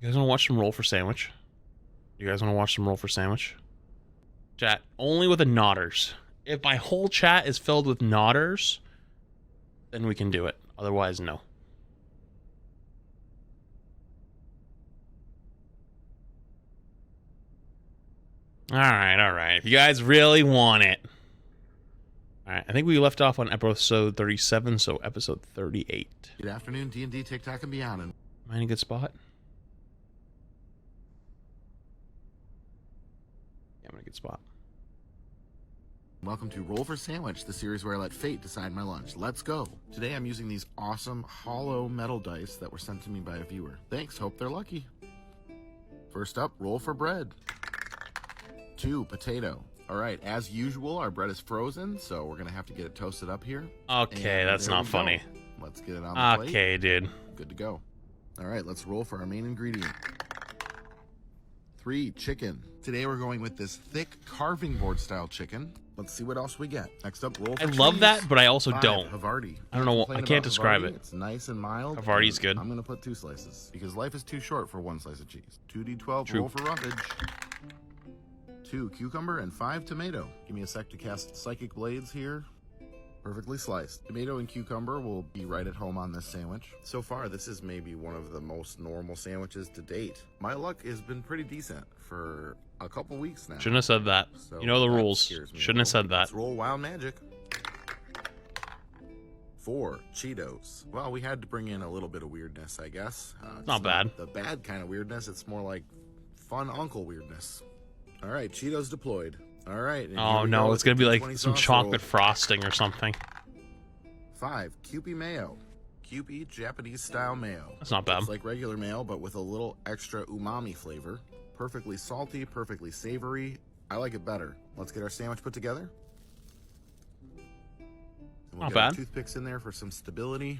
You guys want to watch some roll for sandwich? You guys want to watch some roll for sandwich? Chat, only with the nodders. If my whole chat is filled with nodders, then we can do it. Otherwise, no. Alright. If you guys really want it. Alright, I think we left off on episode 37, so episode 38. Good afternoon, D&D, TikTok, and beyond. Am I in a good spot? Yeah, I'm in a good spot. Welcome to Roll for Sandwich, the series where I let fate decide my lunch. Let's go. Today I'm using these awesome hollow metal dice that were sent to me by a viewer. Thanks, hope they're lucky. First up, roll for bread. 2, potato. All right, as usual, our bread is frozen, so we're gonna have to get it toasted up here. Okay, that's not funny. Let's get it on the plate. Okay, dude. Good to go. All right, let's roll for our main ingredient. 3, chicken. Today we're going with this thick carving board style chicken. Let's see what else we get. Next up, roll for cheese. love that, but I also 5, don't. Havarti. I don't know. I can't describe it. It's nice and mild. Havarti's good. I'm gonna put 2 slices because life is too short for 1 slice of cheese. 2d12. True. Roll for roughage. 2 cucumber and 5 tomato. Give me a sec to cast Psychic Blades here. Perfectly sliced. Tomato and cucumber will be right at home on this sandwich. So far, this is maybe one of the most normal sandwiches to date. My luck has been pretty decent for a couple weeks now. Shouldn't have said that. So You know the that rules. scares me a Shouldn't have little. said that. Let's roll wild magic. 4, Cheetos. Well, we had to bring in a little bit of weirdness, I guess. It's not bad. The bad kind of weirdness. It's more like fun uncle weirdness. All right, Cheetos deployed. All right. and here Oh we no, go it's with gonna the be like D20 some sauce chocolate roll. frosting or something. 5, Kewpie mayo. Kewpie Japanese style mayo. That's not bad. It's like regular mayo, but with a little extra umami flavor. Perfectly salty, perfectly savory. I like it better. Let's get our sandwich put together. And we'll Not get our bad. toothpicks in there for some stability.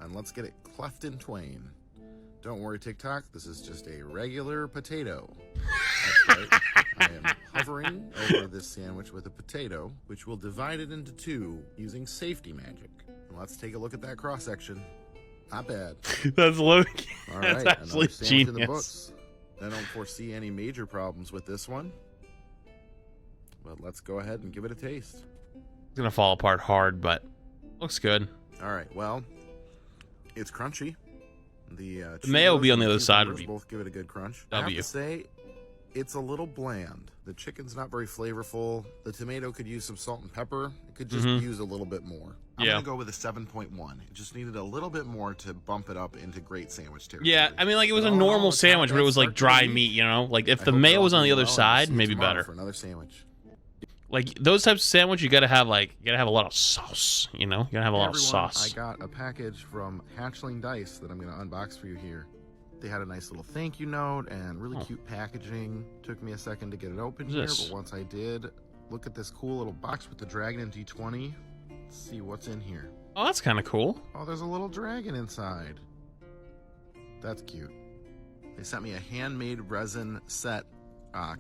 And let's get it cleft in twain. Don't worry, TikTok. This is just a regular potato. That's right. I am hovering over this sandwich with a potato, which will divide it into 2 using safety magic. And let's take a look at that cross section. Not bad. That's low. All That's right, actually another sandwich in the genius. books. I don't foresee any major problems with this one. But let's go ahead and give it a taste. It's gonna fall apart hard, but looks good. All right, well, it's crunchy. The mayo will Cheetos be on and the other side, cucumbers would be both give it a good crunch. I have W. to say, it's a little bland. The chicken's not very flavorful. The tomato could use some salt and pepper. It could just use a little bit more. I'm Yeah. gonna go with a 7.1. It just needed a little bit more to bump it up into great sandwich territory. Yeah, I mean, like it was a But all in all, normal it's not a sandwich, but bad it was like start to the dry week. meat, you know? Like if I the hope mayo you're all was on the doing other well, and side, see you maybe tomorrow better. for another sandwich. Like those types of sandwich, you gotta have a lot of sauce, you know? You gotta have a Hey, lot of everyone, sauce. I got a package from Hatchling Dice that I'm going to unbox for you here. They had a nice little thank you note and really cute packaging. Took me a second to get it open here, What's this? but once I did, look at this cool little box with the dragon and D20. Let's see what's in here. Oh, that's kind of cool. Oh, there's a little dragon inside. That's cute. They sent me a handmade resin set,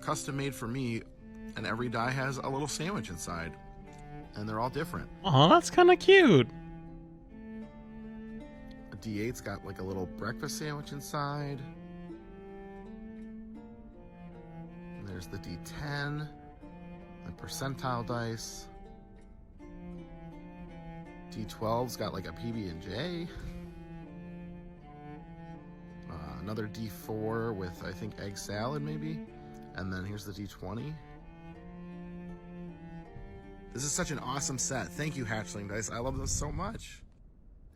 custom made for me, and every die has a little sandwich inside. And they're all different. Oh, that's kind of cute. A D8's got like a little breakfast sandwich inside. And there's the D10, the percentile dice. D12's got like a PB&J. Another D4 with, I think, egg salad maybe. And then here's the D20. This is such an awesome set. Thank you, Hatchling Dice. I love this so much.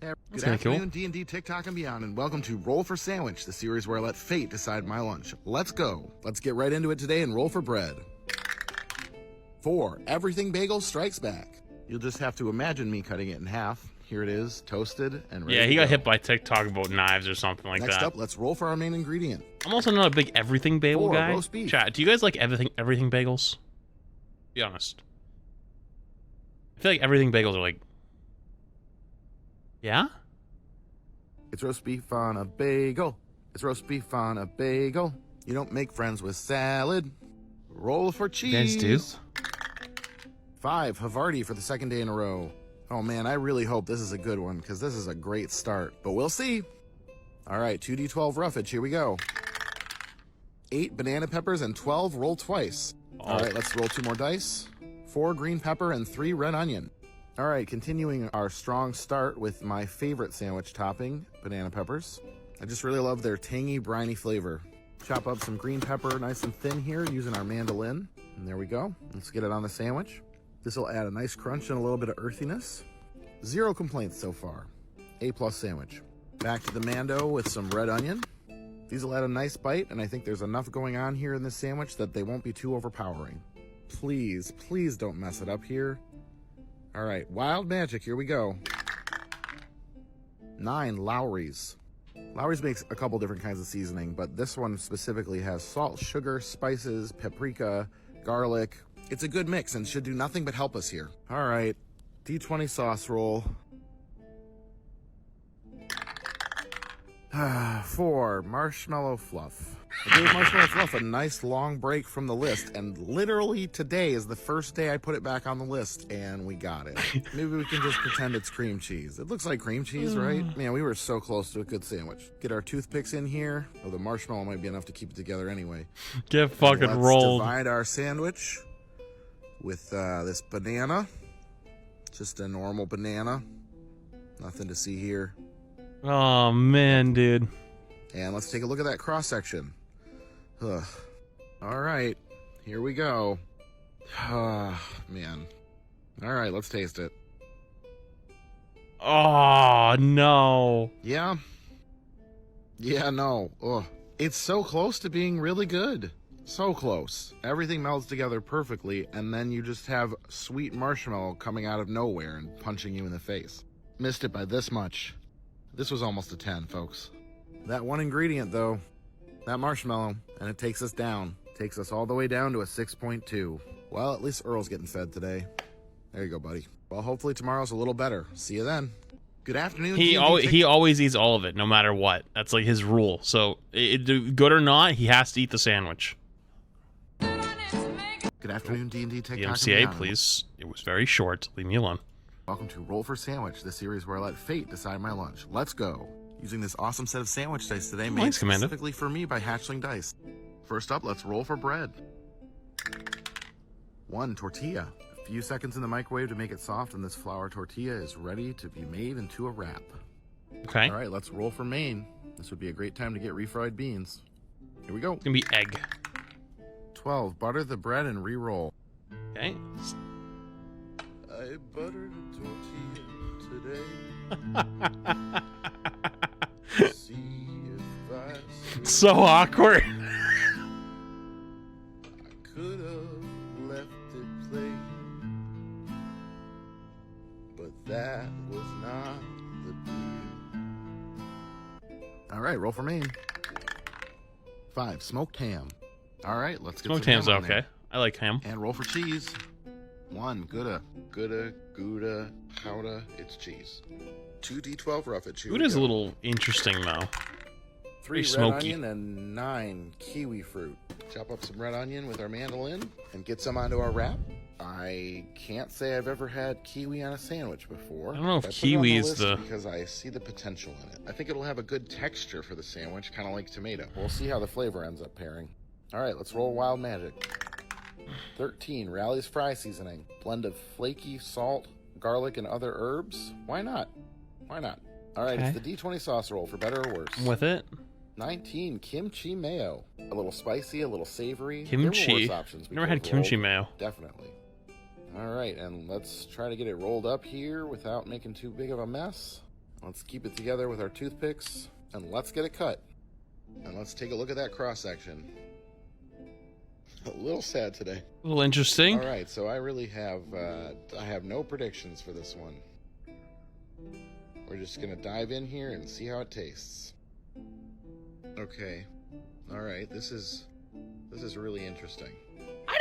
Yeah, good kinda cool. afternoon, D&D, TikTok, and beyond, and welcome to Roll for Sandwich, the series where I let fate decide my lunch. Let's go. Let's get right into it today and roll for bread. 4, Everything Bagel Strikes Back. You'll just have to imagine me cutting it in half. Here it is, toasted and ready Yeah, he to got go. hit by TikTok about knives or something like Next that. up, let's roll for our main ingredient. I'm also not a big everything bagel 4, guy. roast beef. Chat, do you guys like everything bagels? Be honest. I feel like everything bagels are like, yeah? It's roast beef on a bagel. It's roast beef on a bagel. You don't make friends with salad. Roll for You guys cheese. do? 5, Havarti for the 2nd day in a row. Oh man, I really hope this is a good one because this is a great start. But we'll see. All right, 2d12 roughage. Here we go. 8 banana peppers and 12 roll twice. All right, let's roll 2 more dice. 4 green pepper and 3 red onion. All right, continuing our strong start with my favorite sandwich topping, banana peppers. I just really love their tangy, briny flavor. Chop up some green pepper nice and thin here using our mandolin. And there we go. Let's get it on the sandwich. This will add a nice crunch and a little bit of earthiness. 0 complaints so far. A+ sandwich. Back to the mando with some red onion. These will add a nice bite, and I think there's enough going on here in this sandwich that they won't be too overpowering. Please, please don't mess it up here. All right, wild magic, here we go. 9 Lowry's. Lowry's makes a couple different kinds of seasoning, but this one specifically has salt, sugar, spices, paprika, garlic. It's a good mix and should do nothing but help us here. All right, D20 sauce roll. 4 marshmallow fluff. I gave marshmallow fluff a nice long break from the list, and literally today is the first day I put it back on the list, and we got it. Maybe we can just pretend it's cream cheese. It looks like cream cheese, right? Man, we were so close to a good sandwich. Get our toothpicks in here. Oh, the marshmallow might be enough to keep it together anyway. Get fucking Let's rolled. Divide our sandwich with this banana. Just a normal banana. Nothing to see here. Oh, man, dude. And let's take a look at that cross section. Ugh. All right, here we go. Man. All right, let's taste it. Oh, no. Yeah. Yeah, no. Ugh. It's so close to being really good. So close. Everything melds together perfectly, and then you just have sweet marshmallow coming out of nowhere and punching you in the face. Missed it by this much. This was almost a 10, folks. That one ingredient, though, that marshmallow, and it takes us down. Takes us all the way down to a 6.2. Well, at least Earl's getting fed today. There you go, buddy. Well, hopefully tomorrow's a little better. See you then. Good afternoon. He always eats all of it, no matter what. That's like his rule. So, good or not, he has to eat the sandwich. Good afternoon, D&D TikTok. DMCA, please. It was very short. Leave me alone. Welcome to Roll for Sandwich, the series where I let fate decide my lunch. Let's go. Using this awesome set of sandwich dice today made specifically for me by Hatchling Dice. First up, let's roll for bread. 1 tortilla. A few seconds in the microwave to make it soft, and this flour tortilla is ready to be made into a wrap. Okay. All right, let's roll for main. This would be a great time to get refried beans. Here we go. It's gonna be egg. 12. Butter the bread and re-roll. Okay. I buttered a tortilla today. See if I So awkward. I could have left it plain, but that was not the deal. All right, roll for main. 5. Smoked ham. All right, let's get Smoked some ham's ham on okay. there. I like ham. And roll for cheese. 1. Gouda, Gouda, it's cheese. 2d12 roughage. Gouda's a little interesting, though. 3 red smoky. onion and 9 kiwi fruit. Chop up some red onion with our mandolin and get some onto our wrap. I can't say I've ever had kiwi on a sandwich before. I don't know if but I put it kiwi on is the... because I see the potential in it. I think it'll have a good texture for the sandwich, kind of like tomato. We'll see how the flavor ends up pairing. All right, let's roll wild magic. 13 Rally's fry seasoning. Blend of flaky salt, garlic, and other herbs. Why not? Why not? All right, Okay. It's the D20 sauce roll for better or worse. I'm with it. 19 kimchi mayo. A little spicy, a little savory. Kimchi? There were worse options we Never could had have kimchi rolled. mayo. Definitely. All right, and let's try to get it rolled up here without making too big of a mess. Let's keep it together with our toothpicks, and let's get it cut. And let's take a look at that cross section. A little sad today. A little interesting. All right, so I really have I have no predictions for this one. We're just gonna dive in here and see how it tastes. Okay. All right, this is really interesting. I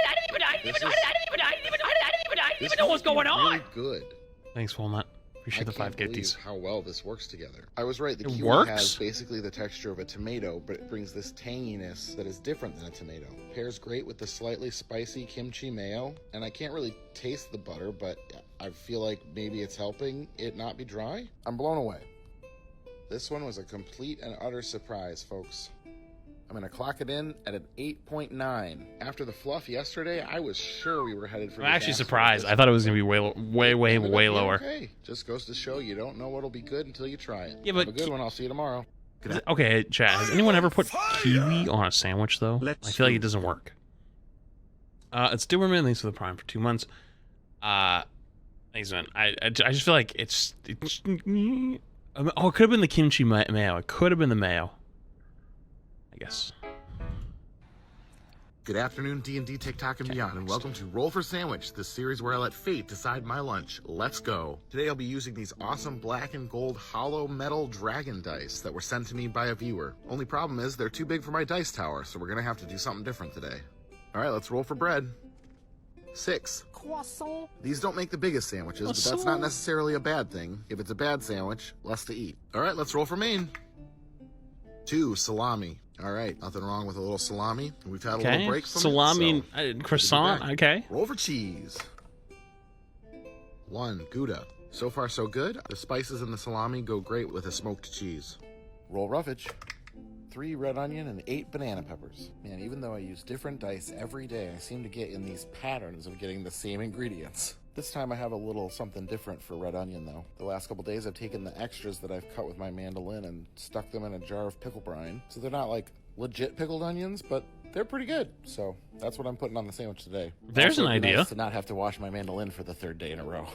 didn't even know what's going on. Really good. Thanks, Walnut. Appreciate the 5 believe gifties. how well this works together. I was right. The It kiwi works? has basically the texture of a tomato, but it brings this tanginess that is different than a tomato. Pairs great with the slightly spicy kimchi mayo, and I can't really taste the butter, but I feel like maybe it's helping it not be dry. I'm blown away. This one was a complete and utter surprise, folks. I'm going to clock it in at an 8.9. After the fluff yesterday, I was sure we were headed for I'm actually surprised. I thought it was going to be way lower. Okay, just goes to show you don't know what'll be good until you try it. Yeah, but Have a good one. I'll see you tomorrow. Okay, Chad, has anyone ever put kiwi on a sandwich, though? I feel like it doesn't work. It's Doberman, thanks for the Prime for 2 months. Thanks, man. I just feel like it's oh, it could have been the kimchi mayo. It could have been the mayo. I guess. Good afternoon, D&D, TikTok, and beyond, and welcome to Roll for Sandwich, the series where I let fate decide my lunch. Let's go. Today I'll be using these awesome black and gold hollow metal dragon dice that were sent to me by a viewer. Only problem is they're too big for my dice tower, so we're gonna have to do something different today. All right, let's roll for bread. 6. Croissant. These don't make the biggest sandwiches, but that's not necessarily a bad thing. If it's a bad sandwich, less to eat. All right, let's roll for main. 2. Salami. All right, nothing wrong with a little salami. We've had a little break from salami, it, so croissant. Okay. Roll for cheese. 1. Gouda. So far, so good. The spices in the salami go great with a smoked cheese. Roll roughage. 3 red onion and 8 banana peppers. Man, even though I use different dice every day, I seem to get in these patterns of getting the same ingredients. This time I have a little something different for red onion, though. The last couple days I've taken the extras that I've cut with my mandolin and stuck them in a jar of pickle brine. So they're not like legit pickled onions, but they're pretty good. So that's what I'm putting on the sandwich today. There's an idea. Nice to not have to wash my mandolin for the 3rd day in a row.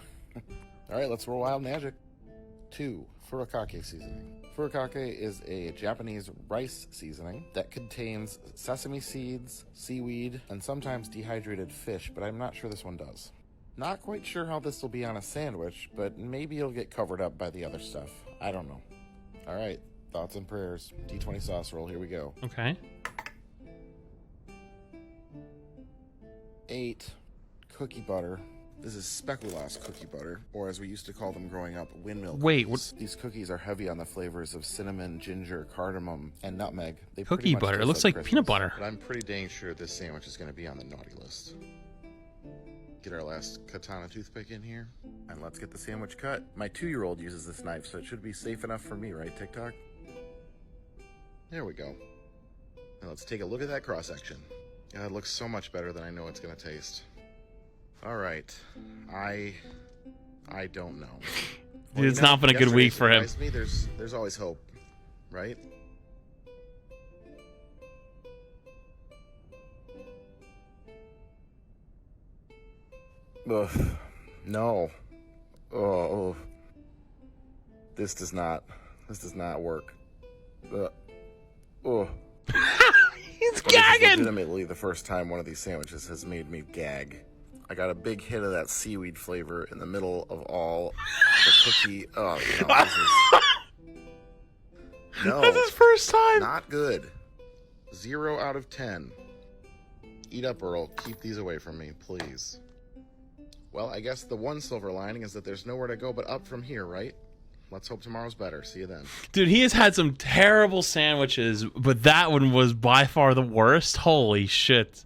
All right, let's roll wild magic. 2. Furikake seasoning. Furikake is a Japanese rice seasoning that contains sesame seeds, seaweed, and sometimes dehydrated fish, but I'm not sure this one does. Not quite sure how this will be on a sandwich, but maybe it'll get covered up by the other stuff. I don't know. All right, thoughts and prayers. D20 sauce roll, here we go. Okay. 8. Cookie butter. This is speculoos cookie butter, or as we used to call them growing up, windmill Wait, cookies. These cookies are heavy on the flavors of cinnamon, ginger, cardamom, and nutmeg. They Cookie butter. It looks like Christmas, peanut butter. But I'm pretty dang sure this sandwich is going to be on the naughty list. Get our last katana toothpick in here, and let's get the sandwich cut. My 2-year-old uses this knife, so it should be safe enough for me, right, TikTok? There we go. Now let's take a look at that cross-section. Yeah, it looks so much better than I know it's going to taste. All right, I don't know. Dude, it's not been a good week for him. Me, there's always hope, right? Ugh, no. Oh, this does not work. Oh. He's But gagging. this is legitimately the first time one of these sandwiches has made me gag. I got a big hit of that seaweed flavor in the middle of all the cookie. Oh, no. That's his first time. Not good. 0 out of 10. Eat up, Earl. Keep these away from me, please. Well, I guess the one silver lining is that there's nowhere to go but up from here, right? Let's hope tomorrow's better. See you then. Dude, he has had some terrible sandwiches, but that one was by far the worst. Holy shit.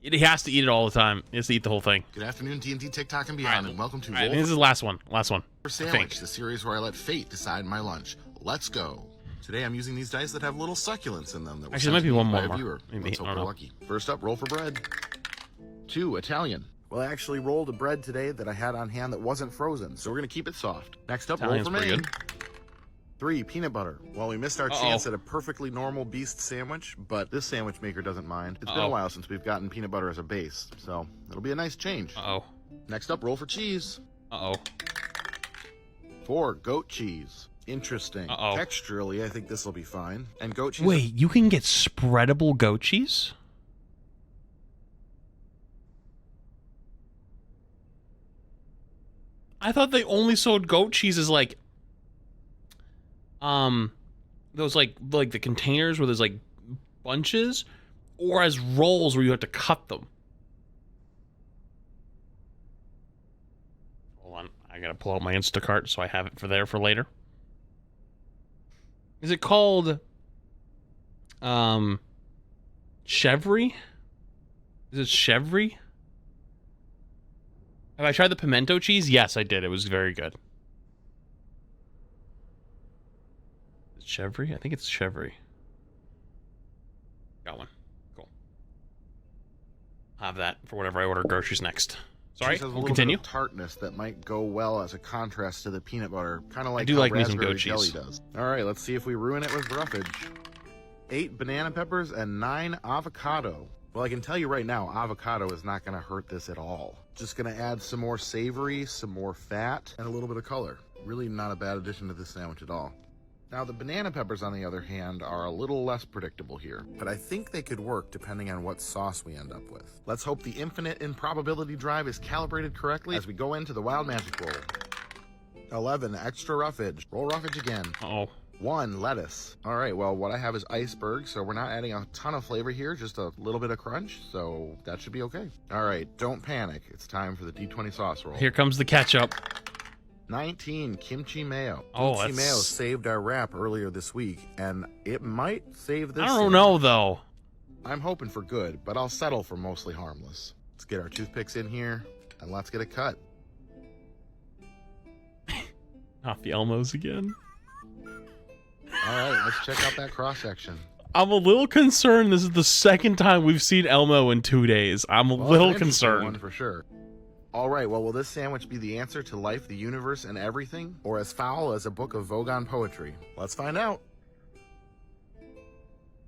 He has to eat it all the time. He has to eat the whole thing. Good afternoon, D&D, TikTok, and beyond, and welcome to I think this is the last one. Last one. For Sandwich, the series where I let fate decide my lunch. Let's go. Today I'm using these dice that have little succulents in them. That were Actually, there might be one more. Viewer. Maybe. Let's hope I don't we're know. lucky. First up, roll for bread. 2, Italian. Well, I actually rolled a bread today that I had on hand that wasn't frozen, so we're going to keep it soft. Next up, Italian's roll for pretty main. good. 3, peanut butter. Well, we missed our chance at a perfectly normal beast sandwich, but this sandwich maker doesn't mind. It's been a while since we've gotten peanut butter as a base, so it'll be a nice change. Uh-oh. Next up, roll for cheese. Uh-oh. 4, goat cheese. Interesting. Uh-oh. Texturally, I think this will be fine. And goat cheese... Wait, you can get spreadable goat cheese? I thought they only sold goat cheese as like those like the containers where there's like bunches, or as rolls where you have to cut them. Hold on, I gotta pull out my Instacart so I have it for later. Is it called chevre? Is it chevre? Have I tried the pimento cheese? Yes, I did. It was very good. Chevry? I think it's Chevry. Got one. Cool. I'll have that for whatever I order groceries next. Sorry, Cheese has a we'll little continue. bit of tartness that might go well as a contrast to the peanut butter, kind of like do how like me some raspberry goat jelly cheese. does. All right, let's see if we ruin it with roughage. 8 banana peppers and 9 avocado. Well, I can tell you right now, avocado is not going to hurt this at all. Just going to add some more savory, some more fat, and a little bit of color. Really not a bad addition to this sandwich at all. Now, the banana peppers, on the other hand, are a little less predictable here, but I think they could work depending on what sauce we end up with. Let's hope the infinite improbability drive is calibrated correctly as we go into the wild magic roll. 11, extra roughage. Roll roughage again. Uh-oh. 1, lettuce. All right, well, what I have is iceberg, so we're not adding a ton of flavor here, just a little bit of crunch, so that should be okay. All right, don't panic. It's time for the D20 sauce roll. Here comes the ketchup. 19, kimchi mayo. Oh, Kimchi mayo that's... saved our wrap earlier this week, and it might save this. I don't know, though. I'm hoping for good, but I'll settle for mostly harmless. Let's get our toothpicks in here, and let's get it cut. Not the Elmos again. All right, let's check out that cross-section. I'm a little concerned. This is the second time we've seen Elmo in 2 days. I'm a little It's an interesting concerned. one for sure. All right, well, will this sandwich be the answer to life, the universe, and everything? Or as foul as a book of Vogon poetry? Let's find out.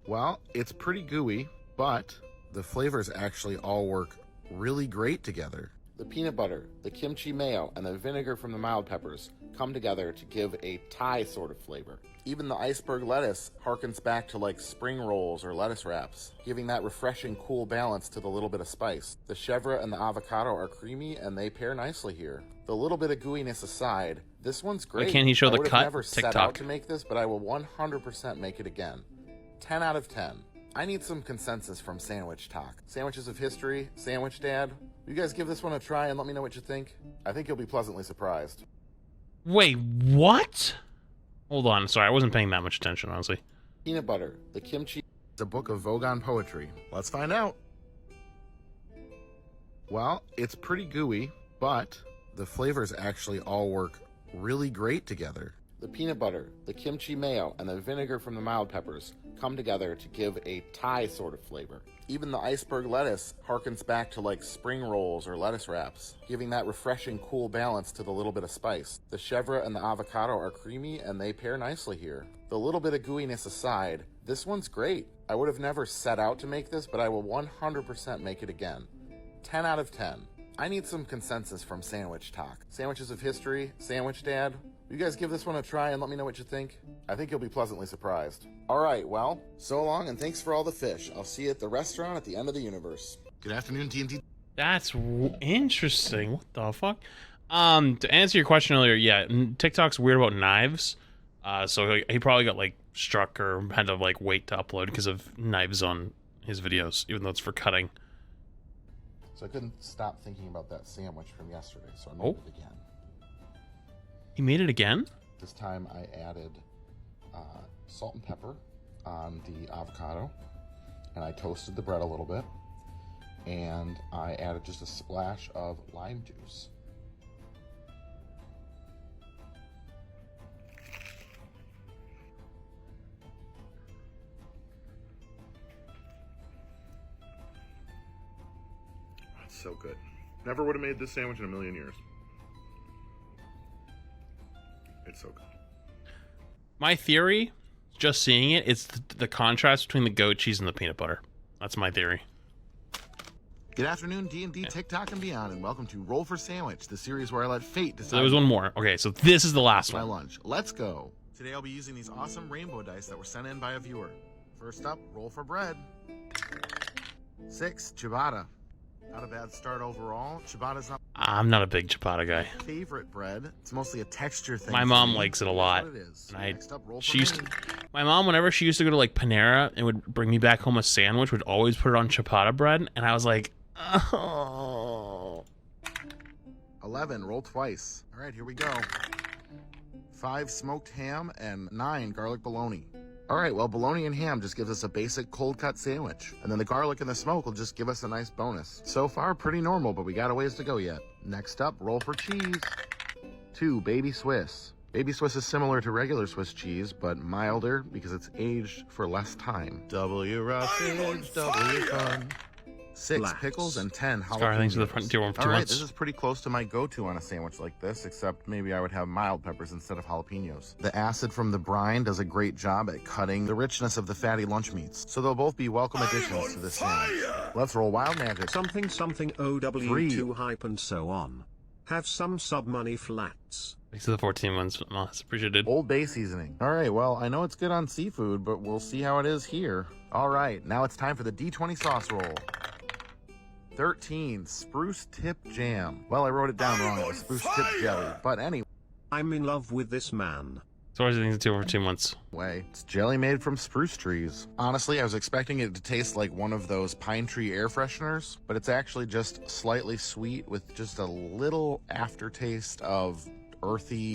Well, it's pretty gooey, but the flavors actually all work really great together. The peanut butter, the kimchi mayo, and the vinegar from the mild peppers come together to give a Thai sort of flavor. Even the iceberg lettuce harkens back to like spring rolls or lettuce wraps, giving that refreshing, cool balance to the little bit of spice. The chèvre and the avocado are creamy and they pair nicely here. The little bit of gooiness aside, this one's great. Why can't he show the I would cut? have never set TikTok. out to make this, but I will 100% make it again. 10 out of 10. I need some consensus from Sandwich Talk. Sandwiches of History, Sandwich Dad. You guys give this one a try and let me know what you think. I think you'll be pleasantly surprised. Wait, what? Hold on. Sorry, I wasn't paying that much attention, honestly. Peanut butter, the kimchi, the book of Vogon poetry. Let's find out. Well, it's pretty gooey, but the flavors actually all work really great together. The peanut butter, the kimchi mayo, and the vinegar from the mild peppers come together to give a Thai sort of flavor. Even the iceberg lettuce harkens back to like spring rolls or lettuce wraps, giving that refreshing, cool balance to the little bit of spice. The chèvre and the avocado are creamy and they pair nicely here. The little bit of gooiness aside, this one's great. I would have never set out to make this, but I will 100% make it again. 10 out of 10. I need some consensus from Sandwich Talk. Sandwiches of History, Sandwich Dad. You guys give this one a try and let me know what you think. I think you'll be pleasantly surprised. All right, well, so long and thanks for all the fish. I'll see you at the restaurant at the end of the universe. Good afternoon, TNT. That's interesting. What the fuck? To answer your question earlier, yeah, TikTok's weird about knives. So he probably got like struck or had to like wait to upload because of knives on his videos, even though it's for cutting. So I couldn't stop thinking about that sandwich from yesterday, so I made it again. He made it again? This time I added salt and pepper on the avocado, and I toasted the bread a little bit, and I added just a splash of lime juice. That's so good. Never would have made this sandwich in a million years. It's so good. My theory, just seeing it, it's the contrast between the goat cheese and the peanut butter. That's my theory. Good afternoon, D&D, TikTok, and beyond, and welcome to Roll for Sandwich, the series where I let fate decide So there was one more. Okay, so this is the last my one. lunch. Let's go. Today I'll be using these awesome rainbow dice that were sent in by a viewer. First up, roll for bread. 6, ciabatta. Not a bad start overall. Ciabatta's not I'm not a big ciabatta guy. my favorite bread. It's mostly a texture thing. My for mom me. likes it a That's lot. what it is. And Next up, roll for she used main. my mom, whenever she used to go to like Panera and would bring me back home a sandwich, would always put it on ciabatta bread, and I was like, oh. 11, roll twice. All right, here we go. 5, smoked ham, and 9, garlic bologna. All right, well, bologna and ham just gives us a basic cold cut sandwich. And then the garlic and the smoke will just give us a nice bonus. So far, pretty normal, but we got a ways to go yet. Next up, roll for cheese. 2, baby Swiss. Baby Swiss is similar to regular Swiss cheese, but milder because it's aged for less time. W roughage, W fun. 6 pickles and 10 Scar, thanks for the jalapenos. front 2 All 2 right, months. this is pretty close to my go-to on a sandwich like this, except maybe I would have mild peppers instead of jalapenos. The acid from the brine does a great job at cutting the richness of the fatty lunch meats, so they'll both be welcome additions to this sandwich. Let's roll wild magic. Something something OW2 hype and so on. Have some sub money flats. Thanks for the 14 months. Moss, appreciated. Old Bay seasoning. All right, well, I know it's good on seafood, but we'll see how it is here. All right, now it's time for the D20 sauce roll. 13, spruce tip jam. Well, I wrote it down wrong. It was spruce tip jelly. But anyway, I'm in love with this man. So what are things 2 over 2 months? it's jelly made from spruce trees. Honestly, I was expecting it to taste like one of those pine tree air fresheners, but it's actually just slightly sweet with just a little aftertaste of earthy.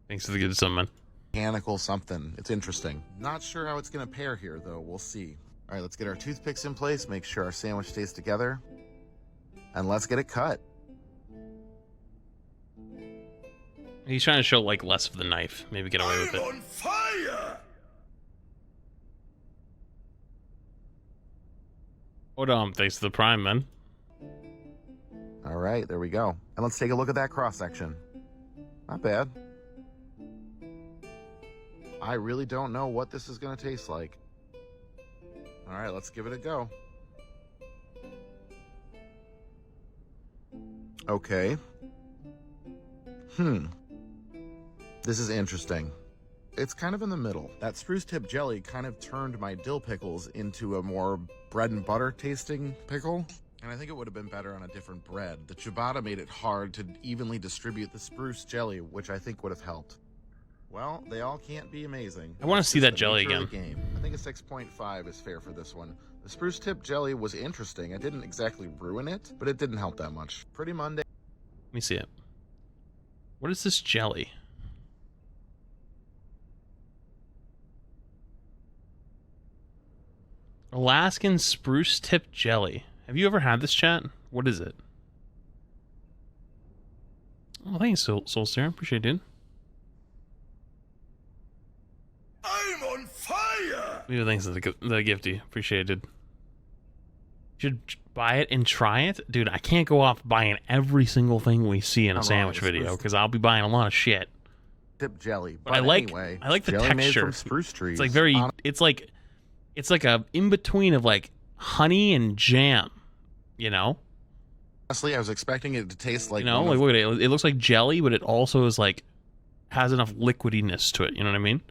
Thanks for the good stuff, man. Mechanical something. It's interesting. Not sure how it's going to pair here, though. We'll see. All right, let's get our toothpicks in place, make sure our sandwich stays together, and let's get it cut. He's trying to show like less of the knife. Maybe get away with it. On fire! Hold on, thanks to the prime, man. All right, there we go. And let's take a look at that cross-section. Not bad. I really don't know what this is going to taste like. All right, let's give it a go. Okay. This is interesting. It's kind of in the middle. That spruce tip jelly kind of turned my dill pickles into a more bread and butter tasting pickle. And I think it would have been better on a different bread. The ciabatta made it hard to evenly distribute the spruce jelly, which I think would have helped. Well, they all can't be amazing. I want to That's see just that the jelly nature of again. the game. I think a 6.5 is fair for this one. The spruce tip jelly was interesting. I didn't exactly ruin it, but it didn't help that much. Pretty Monday. Let me see it. What is this jelly? Alaskan spruce tip jelly. Have you ever had this, chat? What is it? Oh, thanks, Soulster. Appreciate it, dude. I'm on fire! Maybe thanks to the gifty. Appreciate it, dude. Should buy it and try it? Dude, I can't go off buying every single thing we see in a sandwich video, because I'll be buying a lot of shit. Tip jelly. But I like anyway, the jelly made texture. from spruce trees. It's like very it's like a in between of like honey and jam, you know? Honestly, I was expecting it to taste like You know, like look at it. It looks like jelly, but it also is like has enough liquidiness to it, you know what I mean?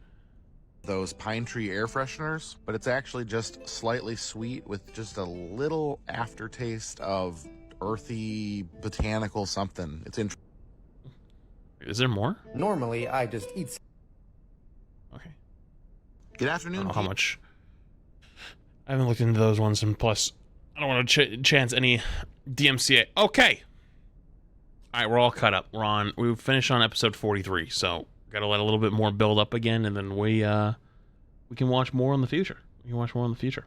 those pine tree air fresheners, but it's actually just slightly sweet with just a little aftertaste of earthy botanical something. It's interesting. Is there more? Normally, I just eat. Okay. Good I afternoon. don't know how much. I haven't looked into those ones, and plus, I don't want to chance any DMCA. Okay. All right, we're all cut up. We finished on episode 43, so got to let a little bit more build up again, and then we can watch more in the future. We can watch more in the future.